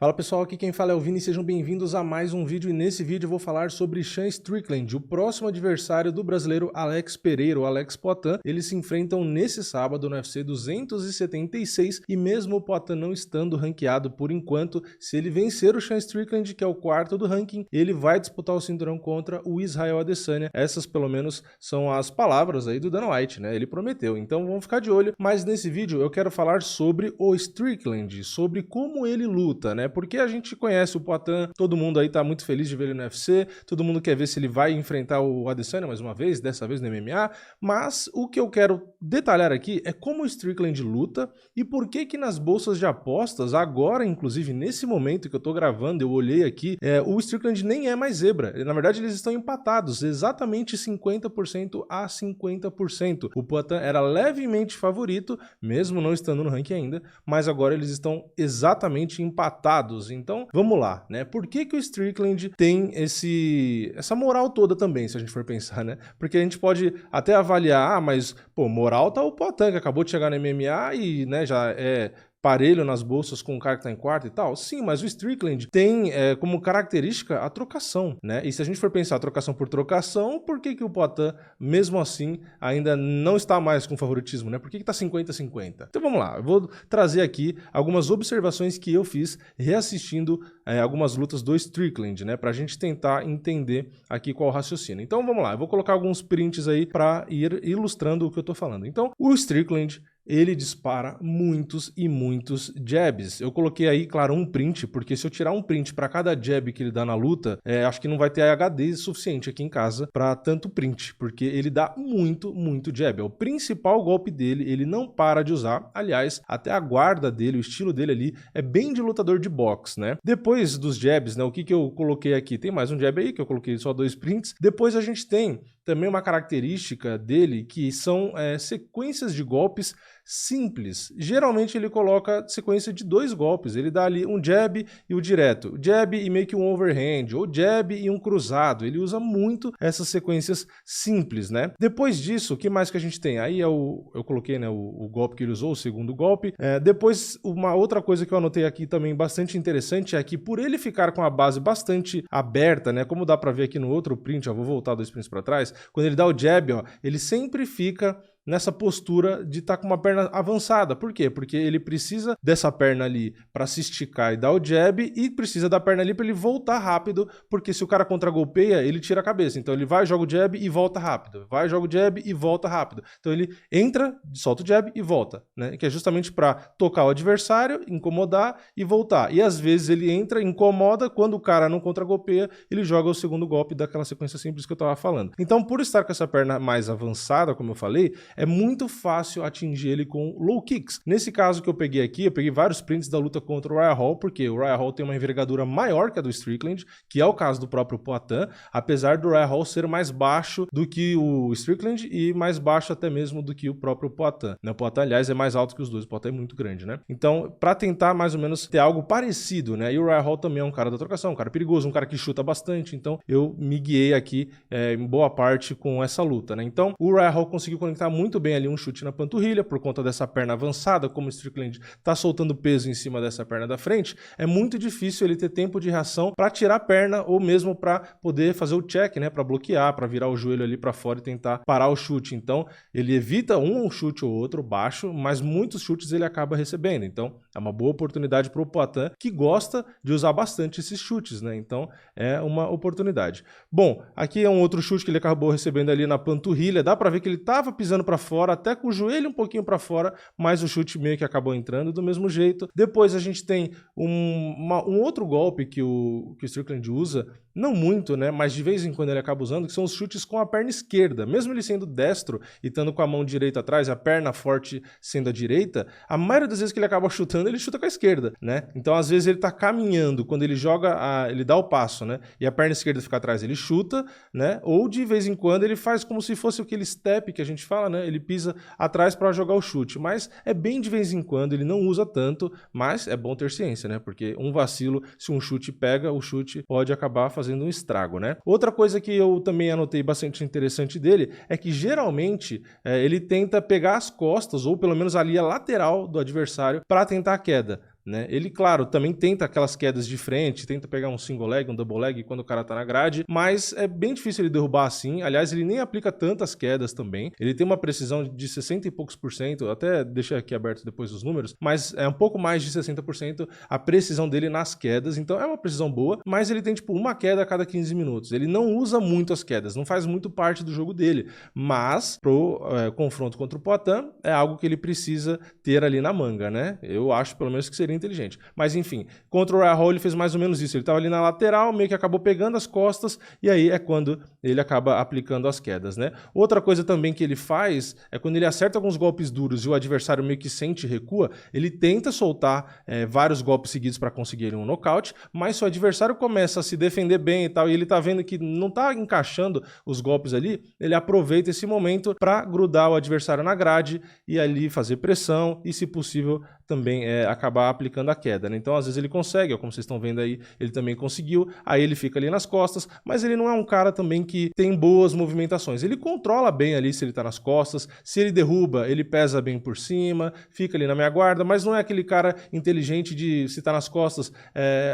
Fala pessoal, aqui quem fala é o Vini, sejam bem-vindos a mais um vídeo e nesse vídeo eu vou falar sobre Sean Strickland, o próximo adversário do brasileiro Alex Pereira, o Alex Poatan. Eles se enfrentam nesse sábado no UFC 276 e mesmo o Poatan não estando ranqueado por enquanto, se ele vencer o Sean Strickland, que é o quarto do ranking, ele vai disputar o cinturão contra o Israel Adesanya. Essas pelo menos são as palavras aí do Dana White, né? Ele prometeu, então vamos ficar de olho. Mas nesse vídeo eu quero falar sobre o Strickland, sobre como ele luta, né? Porque a gente conhece o Poatan, todo mundo aí tá muito feliz de ver ele no UFC, todo mundo quer ver se ele vai enfrentar o Adesanya mais uma vez, dessa vez no MMA, mas o que eu quero detalhar aqui é como o Strickland luta e por que que nas bolsas de apostas, agora inclusive nesse momento que eu tô gravando, eu olhei aqui, o Strickland nem é mais zebra, na verdade eles estão empatados, exatamente 50% a 50%. O Poatan era levemente favorito, mesmo não estando no ranking ainda, mas agora eles estão exatamente empatados. Então, vamos lá, né? Por que que o Strickland tem essa moral toda também, se a gente for pensar, né? Porque a gente pode até avaliar, mas, pô, moral tá o Poatan, que acabou de chegar no MMA e, né, já é parelho nas bolsas com o cara que tá em quarto e tal? Sim, mas o Strickland tem como característica a trocação, né? E se a gente for pensar trocação por trocação, por que que o Poatan, mesmo assim, ainda não está mais com favoritismo, né? Por que que tá 50-50? Então vamos lá, eu vou trazer aqui algumas observações que eu fiz reassistindo algumas lutas do Strickland, né? Pra gente tentar entender aqui qual o raciocínio. Então vamos lá, eu vou colocar alguns prints aí pra ir ilustrando o que eu tô falando. Então, o Strickland, ele dispara muitos e muitos jabs. Eu coloquei aí, claro, um print, porque se eu tirar um print para cada jab que ele dá na luta, acho que não vai ter HD suficiente aqui em casa para tanto print, porque ele dá muito jab. É o principal golpe dele, ele não para de usar. Aliás, até a guarda dele, o estilo dele ali, é bem de lutador de boxe, né? Depois dos jabs, né, o que eu coloquei aqui? Tem mais um jab aí, que eu coloquei só 2 prints. Depois a gente tem também uma característica dele, que são sequências de golpes simples. Geralmente ele coloca sequência de 2 golpes, ele dá ali um jab e o direto, jab e meio que um overhand, ou jab e um cruzado, ele usa muito essas sequências simples, né? Depois disso, o que mais que a gente tem? Aí eu coloquei, né, o golpe que ele usou, o segundo golpe. Depois, uma outra coisa que eu anotei aqui também bastante interessante é que por ele ficar com a base bastante aberta, né, como dá pra ver aqui no outro print, eu vou voltar 2 prints pra trás, quando ele dá o jab, ó, ele sempre fica nessa postura de estar com uma perna avançada. Por quê? Porque ele precisa dessa perna ali para se esticar e dar o jab e precisa da perna ali para ele voltar rápido, porque se o cara contra-golpeia, ele tira a cabeça. Então ele vai, joga o jab e volta rápido. Vai, joga o jab e volta rápido. Então ele entra, solta o jab e volta, né? Que é justamente para tocar o adversário, incomodar e voltar. E às vezes ele entra, incomoda, quando o cara não contra-golpeia, ele joga o segundo golpe daquela sequência simples que eu estava falando. Então, por estar com essa perna mais avançada, como eu falei, é muito fácil atingir ele com low kicks. Nesse caso que eu peguei aqui, eu peguei vários prints da luta contra o Uriah Hall, porque o Uriah Hall tem uma envergadura maior que a do Strickland, que é o caso do próprio Poatan, apesar do Uriah Hall ser mais baixo do que o Strickland e mais baixo até mesmo do que o próprio Poatan. O Poatan, aliás, é mais alto que os dois, o Poatan é muito grande, né? Então, para tentar mais ou menos ter algo parecido, né? E o Uriah Hall também é um cara da trocação, um cara perigoso, um cara que chuta bastante, então eu me guiei aqui em boa parte com essa luta, né? Então, o Uriah Hall conseguiu conectar muito bem ali um chute na panturrilha, por conta dessa perna avançada, como o Strickland tá soltando peso em cima dessa perna da frente, é muito difícil ele ter tempo de reação para tirar a perna ou mesmo para poder fazer o check, né, para bloquear, para virar o joelho ali para fora e tentar parar o chute. Então, ele evita um chute ou outro baixo, mas muitos chutes ele acaba recebendo. Então, é uma boa oportunidade para o Poatan, que gosta de usar bastante esses chutes, né? Então, é uma oportunidade. Bom, aqui é um outro chute que ele acabou recebendo ali na panturrilha, dá para ver que ele tava pisando para fora, até com o joelho um pouquinho para fora, mas o chute meio que acabou entrando do mesmo jeito. Depois a gente tem um outro golpe que o Strickland usa, não muito, né, mas de vez em quando ele acaba usando, que são os chutes com a perna esquerda. Mesmo ele sendo destro e estando com a mão direita atrás, a perna forte sendo a direita, a maioria das vezes que ele acaba chutando, ele chuta com a esquerda, né? Então, às vezes ele tá caminhando, quando ele joga, ele dá o passo, né, e a perna esquerda fica atrás, ele chuta, né? Ou de vez em quando ele faz como se fosse aquele step que a gente fala, né? Ele pisa atrás para jogar o chute, mas é bem de vez em quando, ele não usa tanto, mas é bom ter ciência, né? Porque um vacilo, se um chute pega, o chute pode acabar fazendo um estrago, né? Outra coisa que eu também anotei bastante interessante dele é que geralmente ele tenta pegar as costas, ou pelo menos ali a lateral do adversário, para tentar a queda. né? Ele, claro, também tenta aquelas quedas de frente, tenta pegar um single leg, um double leg quando o cara tá na grade, mas é bem difícil ele derrubar assim. Aliás, ele nem aplica tantas quedas também. Ele tem uma precisão de 60 e poucos por cento, até deixa aqui aberto depois os números, mas é um pouco mais de 60% a precisão dele nas quedas, então é uma precisão boa, mas ele tem tipo uma queda a cada 15 minutos. Ele não usa muito as quedas, não faz muito parte do jogo dele, mas pro confronto contra o Poatan é algo que ele precisa ter ali na manga, né? Eu acho pelo menos que seria inteligente. Mas enfim, contra o Ryan Hall ele fez mais ou menos isso. Ele estava ali na lateral, meio que acabou pegando as costas e aí é quando ele acaba aplicando as quedas, né? Outra coisa também que ele faz é quando ele acerta alguns golpes duros e o adversário meio que sente e recua, ele tenta soltar vários golpes seguidos para conseguir um nocaute, mas se o adversário começa a se defender bem e tal, e ele tá vendo que não tá encaixando os golpes ali, ele aproveita esse momento para grudar o adversário na grade e ali fazer pressão e, se possível, também acabar aplicando a queda, né? Então, às vezes ele consegue, como vocês estão vendo aí, ele também conseguiu, aí ele fica ali nas costas, mas ele não é um cara também que tem boas movimentações. Ele controla bem ali se ele tá nas costas, se ele derruba, ele pesa bem por cima, fica ali na minha guarda, mas não é aquele cara inteligente de, se tá nas costas,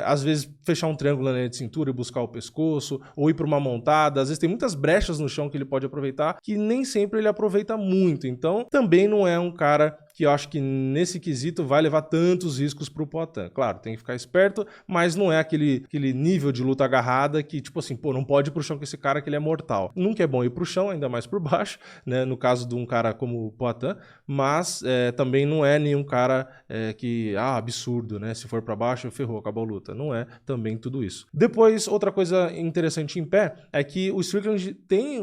às vezes fechar um triângulo na linha de cintura e buscar o pescoço, ou ir para uma montada. Às vezes tem muitas brechas no chão que ele pode aproveitar, que nem sempre ele aproveita muito. Então, também não é um cara que eu acho que nesse quesito vai levar tantos riscos pro Poatan. Claro, tem que ficar esperto, mas não é aquele nível de luta agarrada que, tipo assim, pô, não pode ir pro chão com esse cara que ele é mortal. Nunca é bom ir pro chão, ainda mais por baixo, né, no caso de um cara como o Poatan, mas também não é nenhum cara absurdo, né, se for pra baixo, ferrou, acabou a luta. Não é também tudo isso. Depois, outra coisa interessante em pé é que o Strickland tem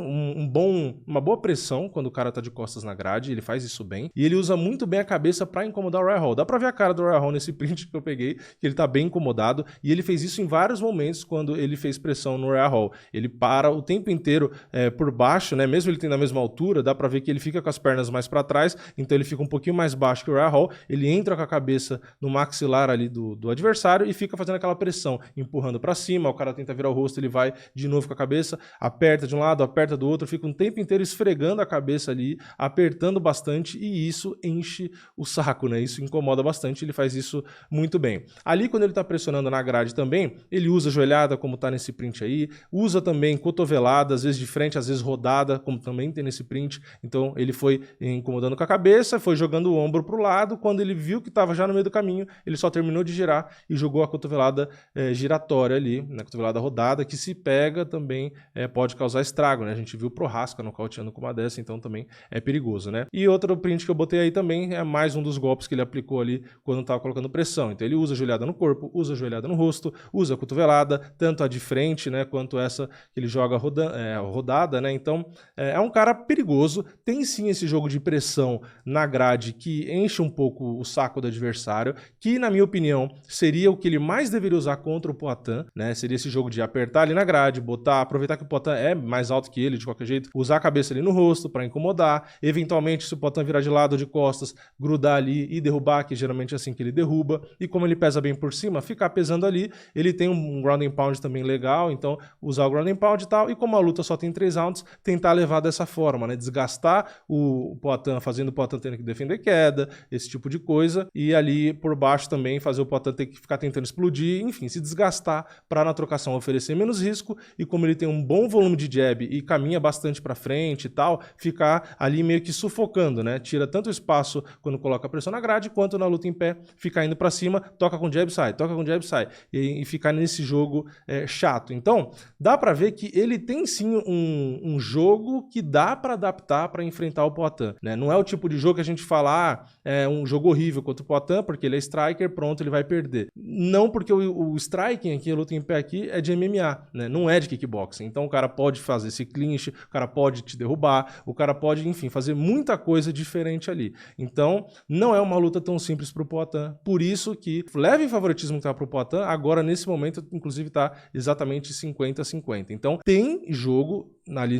uma boa pressão quando o cara tá de costas na grade, ele faz isso bem, e ele usa muito bem a cabeça para incomodar o Ryan Hall. Dá pra ver a cara do Ryan Hall nesse print que eu peguei, que ele tá bem incomodado, e ele fez isso em vários momentos quando ele fez pressão no Ryan Hall. Ele para o tempo inteiro por baixo, né? Mesmo ele tendo a mesma altura, dá pra ver que ele fica com as pernas mais para trás, então ele fica um pouquinho mais baixo que o Ryan Hall, ele entra com a cabeça no maxilar ali do adversário e fica fazendo aquela pressão, empurrando para cima, o cara tenta virar o rosto, ele vai de novo com a cabeça, aperta de um lado, aperta do outro, fica um tempo inteiro esfregando a cabeça ali, apertando bastante, e isso enche o saco, né? Isso incomoda bastante, ele faz isso muito bem. Ali, quando ele tá pressionando na grade também, ele usa joelhada, como tá nesse print aí, usa também cotovelada, às vezes de frente, às vezes rodada, como também tem nesse print. Então, ele foi incomodando com a cabeça, foi jogando o ombro pro lado, quando ele viu que tava já no meio do caminho, ele só terminou de girar e jogou a cotovelada giratória ali, né? Cotovelada rodada, que se pega também pode causar estrago, né? A gente viu o Prohaska nocauteando com uma dessa, então também é perigoso, né? E outro print que eu botei aí também é mais um dos golpes que ele aplicou ali quando estava colocando pressão. Então ele usa a joelhada no corpo, usa a joelhada no rosto, usa a cotovelada, tanto a de frente, né, quanto essa que ele joga rodada, né? Então é um cara perigoso, tem sim esse jogo de pressão na grade que enche um pouco o saco do adversário, que na minha opinião seria o que ele mais deveria usar contra o Poatan, né? Seria esse jogo de apertar ali na grade, aproveitar que o Poatan é mais alto que ele de qualquer jeito, usar a cabeça ali no rosto para incomodar, eventualmente se o Poatan virar de lado ou de costas, grudar ali e derrubar, que geralmente é assim que ele derruba, e como ele pesa bem por cima, ficar pesando ali, ele tem um ground and pound também legal, então usar o ground and pound e tal, e como a luta só tem 3 rounds, tentar levar dessa forma, né, desgastar o Poatan, fazendo o Poatan tendo que defender queda, esse tipo de coisa, e ali por baixo também fazer o Poatan ter que ficar tentando explodir, enfim, se desgastar para na trocação oferecer menos risco, e como ele tem um bom volume de jab e caminha bastante para frente e tal, ficar ali meio que sufocando, né, tira tanto espaço quando coloca a pressão na grade, quanto na luta em pé, ficar indo pra cima, toca com jab, sai, toca com jab, sai, e ficar nesse jogo chato. Então, dá pra ver que ele tem sim um jogo que dá pra adaptar pra enfrentar o Poatan, né? Não é o tipo de jogo que a gente fala, é um jogo horrível contra o Poatan, porque ele é striker, pronto, ele vai perder. Não, porque o striking aqui, a luta em pé aqui, é de MMA, né? Não é de kickboxing. Então, o cara pode fazer esse clinch, o cara pode te derrubar, o cara pode, enfim, fazer muita coisa diferente ali. Então, não é uma luta tão simples pro Poatan. Por isso que leve favoritismo que tá pro Poatan, agora nesse momento, inclusive, tá exatamente 50-50. Então, tem jogo, ali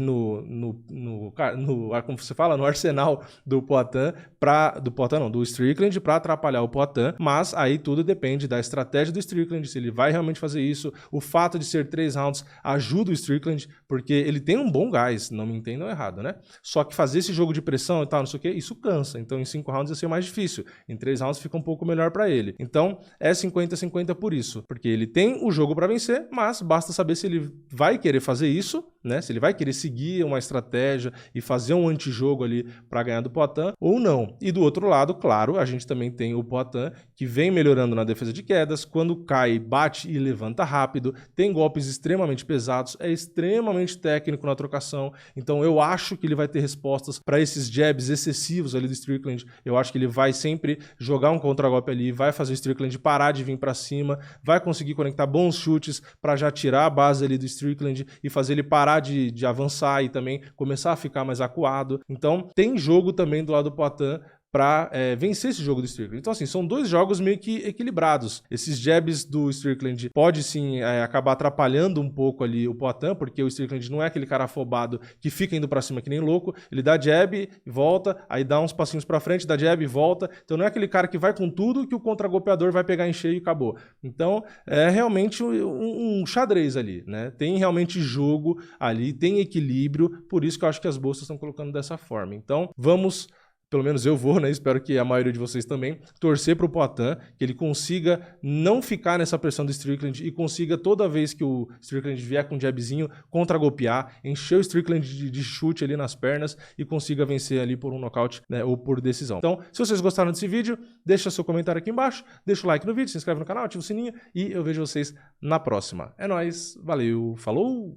como você fala, no arsenal do Poatan, do Strickland, para atrapalhar o Poatan, mas aí tudo depende da estratégia do Strickland, se ele vai realmente fazer isso. O fato de ser 3 rounds ajuda o Strickland, porque ele tem um bom gás, não me entendam errado, né? Só que fazer esse jogo de pressão e tal, não sei o que, isso cansa. Então em 5 rounds ia ser mais difícil, em 3 rounds fica um pouco melhor para ele. Então é 50-50 por isso, porque ele tem o jogo para vencer, mas basta saber se ele vai querer fazer isso, né? Se ele vai querer seguir uma estratégia e fazer um antijogo ali para ganhar do Poatan ou não. E do outro lado, claro, a gente também tem o Poatan, que vem melhorando na defesa de quedas, quando cai, bate e levanta rápido, tem golpes extremamente pesados, é extremamente técnico na trocação, então eu acho que ele vai ter respostas para esses jabs excessivos ali do Strickland. Eu acho que ele vai sempre jogar um contra-golpe ali, vai fazer o Strickland parar de vir para cima, vai conseguir conectar bons chutes para já tirar a base ali do Strickland e fazer ele parar de avançar e também começar a ficar mais acuado. Então tem jogo também do lado do Poatan para vencer esse jogo do Strickland. Então assim, são 2 jogos meio que equilibrados. Esses jabs do Strickland pode sim acabar atrapalhando um pouco ali o Poatan, porque o Strickland não é aquele cara afobado que fica indo para cima que nem louco, ele dá jab e volta, aí dá uns passinhos para frente, dá jab e volta, então não é aquele cara que vai com tudo que o contra-golpeador vai pegar em cheio e acabou. Então é realmente um xadrez ali, né? Tem realmente jogo ali, tem equilíbrio, por isso que eu acho que as bolsas estão colocando dessa forma. Então vamos, pelo menos eu vou, né? Espero que a maioria de vocês também, torcer para o Poatan, que ele consiga não ficar nessa pressão do Strickland e consiga, toda vez que o Strickland vier com um jabzinho, contra-golpear, encher o Strickland de chute ali nas pernas e consiga vencer ali por um nocaute, né, ou por decisão. Então, se vocês gostaram desse vídeo, deixa seu comentário aqui embaixo, deixa o like no vídeo, se inscreve no canal, ativa o sininho e eu vejo vocês na próxima. É nóis, valeu, falou!